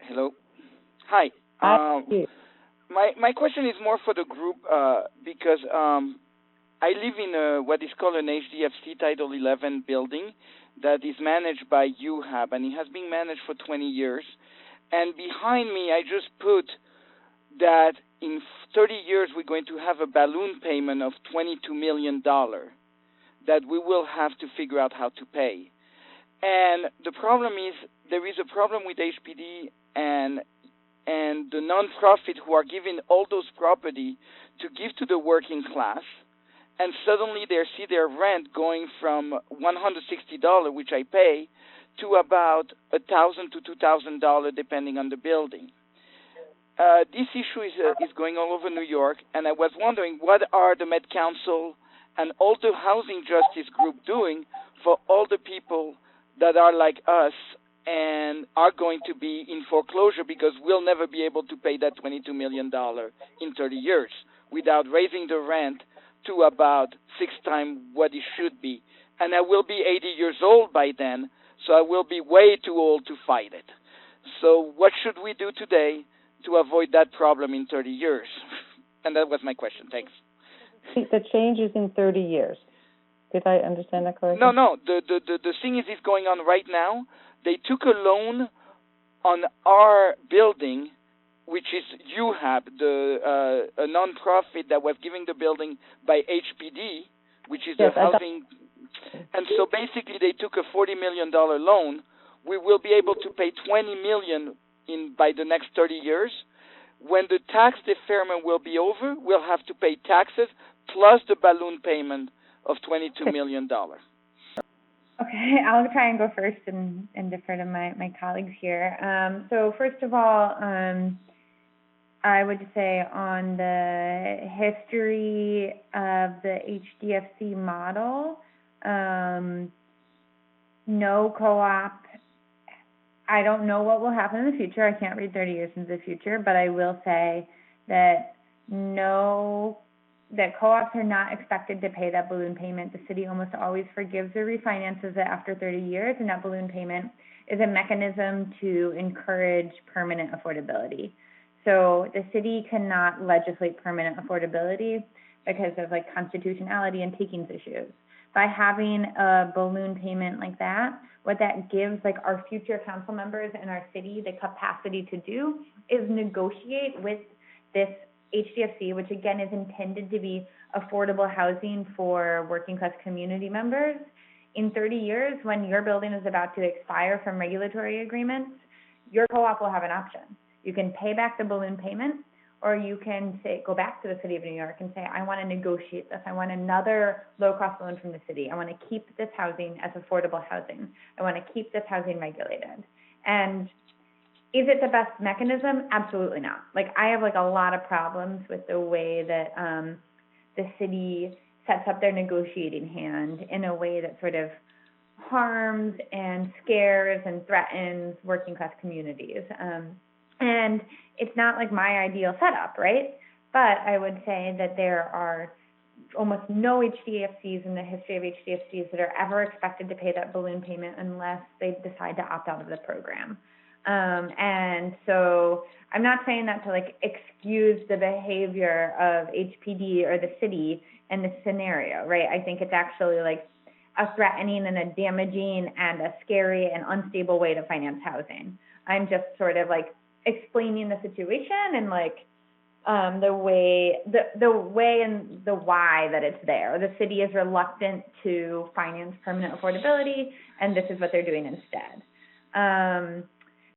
Hello. Hi. I My question is more for the group because I live in what is called an HDFC Title 11 building that is managed by UHAB, and it has been managed for 20 years. And behind me, I just put that in 30 years we're going to have a balloon payment of $22 million that we will have to figure out how to pay. And the problem is there is a problem with HPD and the nonprofit who are giving all those property to give to the working class, and suddenly they see their rent going from $160, which I pay, to about $1,000 to $2,000 depending on the building. This issue is going all over New York, and I was wondering what are the Met Council and all the housing justice group doing for all the people that are like us and are going to be in foreclosure because we'll never be able to pay that $22 million in 30 years without raising the rent to about 6 times what it should be. And I will be 80 years old by then, so I will be way too old to fight it. So what should we do today to avoid that problem in 30 years? And that was my question. Thanks. the change is in 30 years. Did I understand that correctly? No. The thing is going on right now. They took a loan on our building, which is UHAB, a nonprofit that was giving the building by HPD, which is Yes, the housing. And so basically, they took a $40 million loan. We will be able to pay $20 million by the next 30 years. When the tax deferment will be over, we'll have to pay taxes plus the balloon payment of $22 million. Okay, I'll try and go first and defer to my colleagues here. So first of all, I would say on the history of the HDFC model, no co-op. I don't know what will happen in the future. I can't read 30 years into the future, but I will say that that co-ops are not expected to pay that balloon payment. The city almost always forgives or refinances it after 30 years, and that balloon payment is a mechanism to encourage permanent affordability. So the city cannot legislate permanent affordability because of constitutionality and takings issues. By having a balloon payment like that, what that gives our future council members in our city the capacity to do is negotiate with this HDFC, which again is intended to be affordable housing for working class community members. In 30 years, when your building is about to expire from regulatory agreements, your co-op will have an option. You can pay back the balloon payment, or you can go back to the city of New York and say, I want to negotiate this. I want another low-cost loan from the city. I want to keep this housing as affordable housing. I want to keep this housing regulated. And is it the best mechanism? Absolutely not. I have a lot of problems with the way that the city sets up their negotiating hand in a way that sort of harms and scares and threatens working class communities. And it's not my ideal setup, right? But I would say that there are almost no HDFCs in the history of HDFCs that are ever expected to pay that balloon payment unless they decide to opt out of the program. And so I'm not saying that to excuse the behavior of HPD or the city in this scenario, right? I think it's actually a threatening and a damaging and a scary and unstable way to finance housing. I'm just sort of explaining the situation and the way and the why that it's there. The city is reluctant to finance permanent affordability, and this is what they're doing instead.